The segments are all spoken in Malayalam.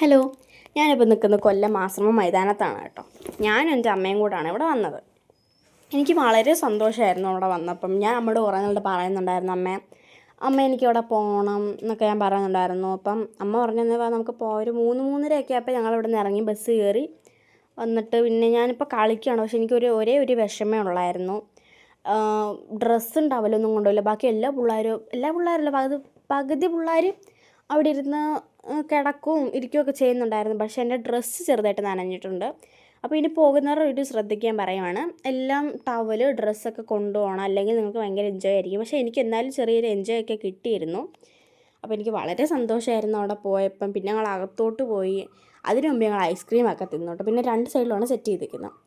ഹലോ, ഞാനിപ്പോൾ നിൽക്കുന്നത് കൊല്ലം ആശ്രമം മൈതാനത്താണ് കേട്ടോ. ഞാനും എൻ്റെ അമ്മയും കൂടാണ് ഇവിടെ വന്നത്. എനിക്ക് വളരെ സന്തോഷമായിരുന്നു അവിടെ വന്നപ്പം. ഞാൻ അമ്മയോട് കുറേ നാളുടെ പറയുന്നുണ്ടായിരുന്നു, അമ്മ എനിക്കവിടെ പോകണം എന്നൊക്കെ ഞാൻ പറയുന്നുണ്ടായിരുന്നു. അപ്പം അമ്മ പറഞ്ഞെന്നാൽ നമുക്ക് ഒരു 3-3:30 ആയപ്പോൾ ഞങ്ങൾ ഇവിടെ നിന്ന് ഇറങ്ങി ബസ് കയറി വന്നിട്ട് പിന്നെ ഞാനിപ്പോൾ കളിക്കുകയാണ്. പക്ഷേ എനിക്കൊരു ഒരേ ഒരു വിഷമേ ഉള്ളായിരുന്നു. ഡ്രസ്സ് ഉണ്ടാവില്ലൊന്നും കൊണ്ടുപോയില്ല. ബാക്കി എല്ലാ പിള്ളേരല്ല, പകുതി പിള്ളേർ അവിടെ ഇരുന്ന് കിടക്കുകയും ഇരിക്കുകയൊക്കെ ചെയ്യുന്നുണ്ടായിരുന്നു. പക്ഷേ എൻ്റെ ഡ്രസ്സ് ചെറുതായിട്ട് നനഞ്ഞിട്ടുണ്ട്. അപ്പോൾ ഇനി പോകുന്നവരുടെ ഒരു ശ്രദ്ധിക്കാൻ പറയുവാണ്. എല്ലാം ടവല് ഡ്രസ്സൊക്കെ കൊണ്ടുപോകണം, അല്ലെങ്കിൽ നിങ്ങൾക്ക് ഭയങ്കര എൻജോയ് ആയിരിക്കും. പക്ഷേ എനിക്ക് എന്നാലും ചെറിയൊരു എൻജോയ് ഒക്കെ കിട്ടിയിരുന്നു. അപ്പോൾ എനിക്ക് വളരെ സന്തോഷമായിരുന്നു അവിടെ പോയപ്പം. പിന്നെ ഞങ്ങൾ അകത്തോട്ട് പോയി. അതിനു മുമ്പ് ഞങ്ങൾ ഐസ്ക്രീമൊക്കെ തിന്നോട്ടെ. പിന്നെ 2 സൈഡിലാണ് സെറ്റ് ചെയ്തിരിക്കുന്നത്.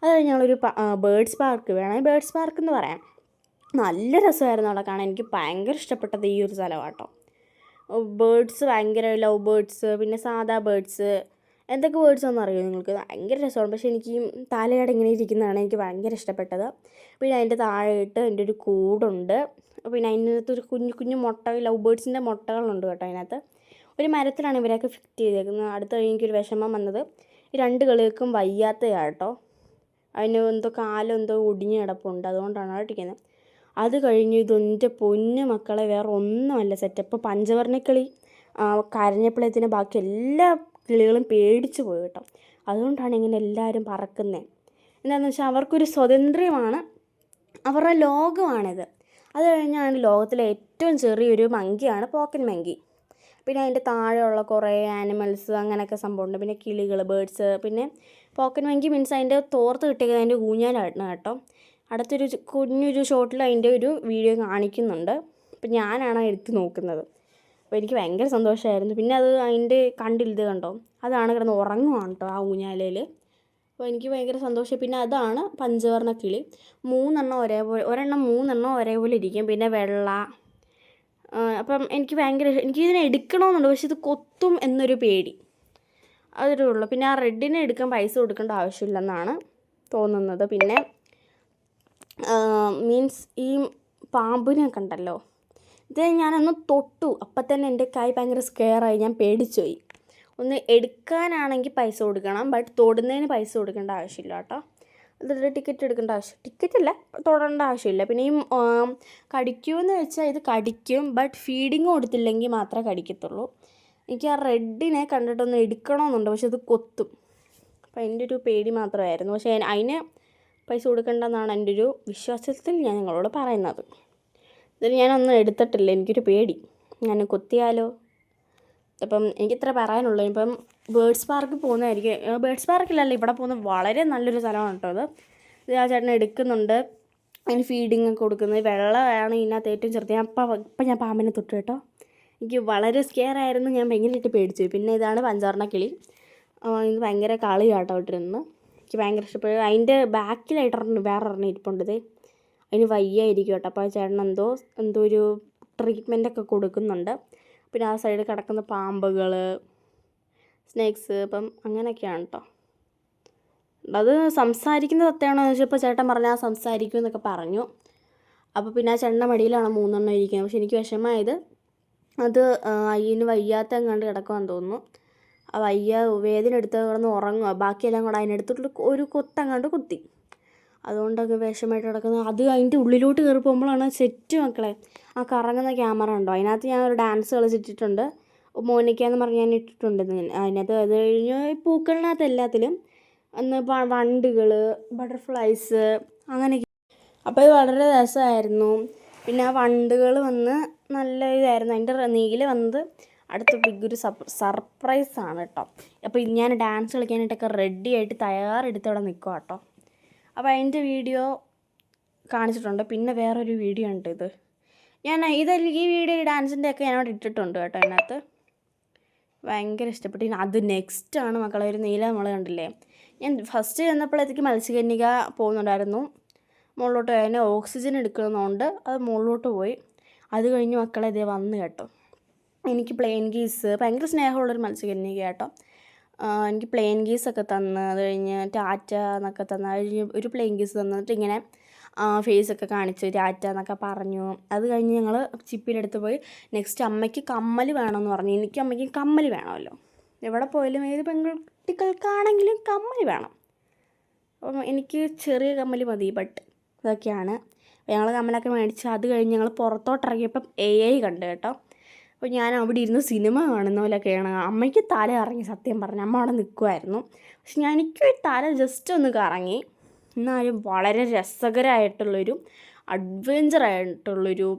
അത് കഴിഞ്ഞ് ഞങ്ങളൊരു ബേർഡ്സ് പാർക്ക്, വേണമെങ്കിൽ ബേർഡ്സ് പാർക്ക് എന്ന് പറയാം. നല്ല രസമായിരുന്നു അവിടെ കാണാൻ. എനിക്ക് ഭയങ്കര ഇഷ്ടപ്പെട്ടത് ഈ ഒരു സ്ഥലമാണ് കേട്ടോ. ബേർഡ്സ്, ഭയങ്കര ലവ് ബേർഡ്സ്, പിന്നെ സാധാ ബേർഡ്സ്, എന്തൊക്കെ ബേർഡ്സാണെന്ന് അറിയുമോ നിങ്ങൾക്ക്? ഭയങ്കര രസമാണ്. പക്ഷേ എനിക്ക് തലയുടെ ഇങ്ങനെ ഇരിക്കുന്നതാണ് എനിക്ക് ഭയങ്കര ഇഷ്ടപ്പെട്ടത്. പിന്നെ അതിൻ്റെ താഴെയിട്ട് എൻ്റെ ഒരു കൂടുണ്ട്. പിന്നെ അതിനകത്ത് ഒരു കുഞ്ഞു കുഞ്ഞു ലവ് ബേർഡ്സിൻ്റെ മുട്ടകളുണ്ട് കേട്ടോ. അതിനകത്ത് ഒരു മരത്തിലാണ് ഇവരെയൊക്കെ ഫിറ്റ് ചെയ്തേക്കുന്നത്. അടുത്ത എനിക്കൊരു വിഷമം വന്നത്, ഈ 2 കളികൾക്കും വയ്യാത്തതാണ് കേട്ടോ. അതിന് എന്തോ കാലെന്തോ ഒടിഞ്ഞ് കിടപ്പുണ്ട്, അതുകൊണ്ടാണ് ഇരിക്കുന്നത്. അത് കഴിഞ്ഞ് ഇതെൻ്റെ പൊന്നു മക്കളെ, വേറെ ഒന്നുമല്ല സെറ്റപ്പ്. ഇപ്പോൾ പഞ്ചവർണ്ണക്കിളി കരഞ്ഞപ്പോഴത്തേന് ബാക്കി എല്ലാ കിളികളും പേടിച്ച് പോയി കേട്ടോ. അതുകൊണ്ടാണ് ഇങ്ങനെ എല്ലാവരും പറക്കുന്നത്. എന്താണെന്ന് വെച്ചാൽ അവർക്കൊരു സ്വാതന്ത്ര്യമാണ്, അവരുടെ ലോകമാണിത്. അത് കഴിഞ്ഞാണ് ലോകത്തിലെ ഏറ്റവും ചെറിയൊരു മങ്കിയാണ് പോക്കറ്റ് മങ്കി. പിന്നെ അതിൻ്റെ താഴെയുള്ള കുറേ ആനിമൽസ് അങ്ങനെയൊക്കെ സംഭവമുണ്ട്. പിന്നെ കിളികൾ, ബേർഡ്സ്. പിന്നെ പോക്കറ്റ് മങ്കി മീൻസ് അതിൻ്റെ തോർത്ത് കിട്ടിയത് അതിൻ്റെ ഊഞ്ഞാലാണ് കേട്ടോ. അടുത്തൊരു കുഞ്ഞൊരു ഷോട്ടിൽ അതിൻ്റെ ഒരു വീഡിയോ കാണിക്കുന്നുണ്ട്. അപ്പം ഞാനാണ് എടുത്ത് നോക്കുന്നത്. അപ്പോൾ എനിക്ക് ഭയങ്കര സന്തോഷമായിരുന്നു. പിന്നെ അത് അതിൻ്റെ ഇത് കണ്ടോ, അതാണ് കിടന്ന് ഉറങ്ങുവാണ് കേട്ടോ ആ ഊഞ്ഞാലയിൽ. അപ്പോൾ എനിക്ക് ഭയങ്കര സന്തോഷമായി. പിന്നെ അതാണ് പഞ്ചവർണ്ണ കിളി. 3 ഒരേപോലെ, 3 ഒരേപോലെ ഇരിക്കും. പിന്നെ വെള്ള. അപ്പം എനിക്കിതിനെ എടുക്കണമെന്നുണ്ട്, പക്ഷെ ഇത് കൊത്തും എന്നൊരു പേടി, അതൊരു ഉള്ളൂ. പിന്നെ ആ റെഡിനെ എടുക്കാൻ പൈസ കൊടുക്കേണ്ട ആവശ്യമില്ലെന്നാണ് തോന്നുന്നത്. പിന്നെ മീൻസ് ഈ പാമ്പിനെ കണ്ടല്ലോ, ഇത് ഞാനൊന്ന് തൊട്ടു, അപ്പം തന്നെ എൻ്റെ കൈ ഭയങ്കര സ്കെയറായി, ഞാൻ പേടിച്ചു പോയി. ഒന്ന് എടുക്കാനാണെങ്കിൽ പൈസ കൊടുക്കണം, ബട്ട് തൊടുന്നതിന് പൈസ കൊടുക്കേണ്ട ആവശ്യമില്ല കേട്ടോ. അതിൽ ടിക്കറ്റ് എടുക്കേണ്ട ടിക്കറ്റല്ല, തൊടേണ്ട ആവശ്യമില്ല. പിന്നെ ഈ കടിക്കുമെന്ന് വെച്ചാൽ ഇത് കടിക്കും, ബട്ട് ഫീഡിങ് കൊടുത്തില്ലെങ്കിൽ മാത്രമേ കടിക്കത്തുള്ളൂ. എനിക്ക് ആ റെഡിനെ കണ്ടിട്ടൊന്ന് എടുക്കണമെന്നുണ്ട്, പക്ഷെ അത് കൊത്തും. അപ്പോൾ എൻ്റെ ഒരു പേടി മാത്രമായിരുന്നു. പക്ഷേ അതിന് പൈസ കൊടുക്കേണ്ടെന്നാണ് എൻ്റെ ഒരു വിശ്വാസത്തിൽ ഞാൻ നിങ്ങളോട് പറയുന്നത്. ഇതിൽ ഞാനൊന്നും എടുത്തിട്ടില്ല, എനിക്കൊരു പേടി, ഞാൻ കൊത്തിയാലോ. അപ്പം എനിക്കിത്ര പറയാനുള്ളൂ. ഇപ്പം ബേർഡ്സ് പാർക്ക് പോകുന്നതായിരിക്കും, ബേർഡ്സ് പാർക്കിലല്ല, ഇവിടെ പോകുന്നത് വളരെ നല്ലൊരു സ്ഥലമാണ് കേട്ടോ അത്. ഇത് ആ ചേട്ടൻ എടുക്കുന്നുണ്ട്, അതിന് ഫീഡിങ് ഒക്കെ കൊടുക്കുന്നത്. വെള്ളമാണ് ഇതിനകത്ത് ഏറ്റവും ചെറുത്. ഇപ്പം ഞാൻ പാമ്പിനെ തൊട്ടു കേട്ടോ. എനിക്ക് വളരെ സ്കെയറായിരുന്നു, ഞാൻ ഭയങ്കരമായിട്ട് പേടിച്ചു. പിന്നെ ഇതാണ് പഞ്ചവർണ്ണ കിളി. ഇത് ഭയങ്കര കളിയാട്ടോ ഇട്ടിരുന്നു. എനിക്ക് ഭയങ്കര ഇഷ്ടപ്പെട്ടു. അതിൻ്റെ ബാക്കിലായിട്ട് വേറൊരെണ്ണം ഇരിപ്പുണ്ട്. അതിന് വയ്യായിരിക്കും കേട്ടോ. അപ്പോൾ ആ ചേട്ടൻ എന്തോ ഒരു ട്രീറ്റ്മെൻറ്റൊക്കെ കൊടുക്കുന്നുണ്ട്. പിന്നെ ആ സൈഡിൽ കിടക്കുന്ന പാമ്പുകൾ, സ്നേക്സ്, അപ്പം അങ്ങനെയൊക്കെയാണ് കേട്ടോ. അത് സംസാരിക്കുന്നത് സത്യമാണോ എന്ന് ചോദിച്ചപ്പോൾ ചേട്ടൻ പറഞ്ഞാൽ സംസാരിക്കും എന്നൊക്കെ പറഞ്ഞു. അപ്പോൾ പിന്നെ ആ ചേട്ടൻ്റെ മടിയിലാണ് 3 ഇരിക്കുന്നത്. പക്ഷെ എനിക്ക് വിഷമമായത്, അത് അതിന് വയ്യാത്ത എങ്ങാണ്ട് കിടക്കുവാന്ന് തോന്നുന്നു. ആ വേദന എടുത്ത് കിടന്ന് ഉറങ്ങുക, ബാക്കിയെല്ലാം കൂടെ അതിനെടുത്തിട്ട് ഒരു കൊത്തങ്ങാണ്ട് കുത്തി. അതുകൊണ്ടൊക്കെ വിഷമമായിട്ട് കിടക്കുന്നത്. അത് അതിൻ്റെ ഉള്ളിലോട്ട് കയറി പോകുമ്പോഴാണ് സെറ്റ് മക്കളെ. ആ കറങ്ങുന്ന ക്യാമറ ഉണ്ടോ, അതിനകത്ത് ഞാൻ ഒരു ഡാൻസ് കളിച്ചിട്ടിട്ടുണ്ട്, മോനിക്ക എന്ന് പറഞ്ഞ് ഞാൻ ഇട്ടിട്ടുണ്ട് അതിനകത്ത്. അത് കഴിഞ്ഞ് പൂക്കളിനകത്ത് എല്ലാത്തിലും വണ്ടുകൾ, ബട്ടർഫ്ലൈസ്, അങ്ങനെയൊക്കെ. അപ്പോൾ ഇത് വളരെ രസമായിരുന്നു. പിന്നെ ആ വണ്ടുകൾ വന്ന് നല്ല ഇതായിരുന്നു. അതിൻ്റെ നീല വന്നത് അടുത്ത ബിഗ്ഗൊരു സർപ്രൈസാണ് കേട്ടോ. അപ്പോൾ ഞാൻ ഡാൻസ് കളിക്കാനായിട്ടൊക്കെ റെഡി ആയിട്ട് തയ്യാറെടുത്ത് അവിടെ നിൽക്കുക കേട്ടോ. അപ്പോൾ അതിൻ്റെ വീഡിയോ കാണിച്ചിട്ടുണ്ട്. പിന്നെ വേറൊരു വീഡിയോ ഉണ്ട്, ഈ വീഡിയോ ഈ ഡാൻസിൻ്റെ ഒക്കെ ഞാനവിടെ ഇട്ടിട്ടുണ്ട് കേട്ടോ. അതിനകത്ത് ഭയങ്കര ഇഷ്ടപ്പെട്ടു. അത് നെക്സ്റ്റാണ് മക്കളെ, ഒരു നീല നമ്മൾ കണ്ടില്ലേ. ഞാൻ ഫസ്റ്റ് ചെന്നപ്പോഴത്തേക്ക് മത്സ്യകന്യക പോകുന്നുണ്ടായിരുന്നു. മുകളിലോട്ട് പോയി, അതിന് ഓക്സിജൻ എടുക്കുന്നതുകൊണ്ട് അത് മുകളിലോട്ട് പോയി. അത് കഴിഞ്ഞ് മക്കളെ ഇതേ വന്ന് കേട്ടോ. എനിക്ക് പ്ലെയിൻ ഗീസ്, ഭയങ്കര സ്നേഹമുള്ളൊരു മത്സ്യകന്യക കേട്ടോ. എനിക്ക് പ്ലെയിൻ ഗീസൊക്കെ തന്ന്, അത് കഴിഞ്ഞ് ടാറ്റ എന്നൊക്കെ തന്ന്, കഴിഞ്ഞ് ഒരു പ്ലെയിൻ ഗീസ് തന്നിട്ട് ഇങ്ങനെ ഫേസൊക്കെ കാണിച്ച് ടാറ്റ എന്നൊക്കെ പറഞ്ഞു. അത് കഴിഞ്ഞ് ഞങ്ങൾ ചിപ്പിയിലെടുത്ത് പോയി. നെക്സ്റ്റ് അമ്മയ്ക്ക് കമ്മൽ വേണമെന്ന് പറഞ്ഞു. അമ്മയ്ക്ക് കമ്മൽ വേണമല്ലോ. എവിടെ പോയാലും ഏത് പെൺകുട്ടികൾക്കാണെങ്കിലും കമ്മൽ വേണം. അപ്പം എനിക്ക് ചെറിയ കമ്മൽ മതി. ബട്ട് ഇതൊക്കെയാണ്. ഞങ്ങൾ കമ്മലൊക്കെ മേടിച്ച് അത് കഴിഞ്ഞ് ഞങ്ങൾ പുറത്തോട്ടിറങ്ങിയപ്പം AI കണ്ടു കേട്ടോ. അപ്പോൾ ഞാൻ അവിടെ ഇരുന്ന് സിനിമ കാണുന്ന പോലെയൊക്കെയാണ്. അമ്മയ്ക്ക് തല കറങ്ങി, സത്യം പറഞ്ഞു. അമ്മ അവിടെ നിൽക്കുമായിരുന്നു. പക്ഷെ എനിക്ക് തല ജസ്റ്റ് ഒന്ന് കറങ്ങി. എന്നാലും വളരെ രസകരമായിട്ടുള്ളൊരു അഡ്വഞ്ചറായിട്ടുള്ളൊരു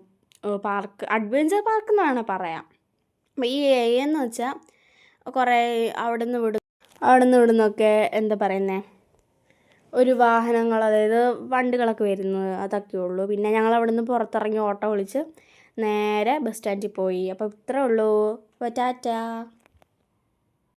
പാർക്ക്, അഡ്വഞ്ചർ പാർക്ക് എന്നാണ് പറയാം. അപ്പോൾ ഈ AI എന്ന് വെച്ചാൽ കുറേ അവിടെ നിന്ന് ഇവിടുന്നൊക്കെ എന്താ പറയുന്നത്, ഒരു വാഹനങ്ങൾ, അതായത് വണ്ടികളൊക്കെ വരുന്നത് അതൊക്കെ ഉള്ളൂ. പിന്നെ ഞങ്ങൾ അവിടെ നിന്ന് പുറത്തിറങ്ങി ഓട്ടോ വിളിച്ച് നേരെ ബസ് സ്റ്റാൻഡിൽ പോയി. അപ്പോൾ ഇത്രേ ഉള്ളൂ. അപ്പോൾ ടാറ്റാ.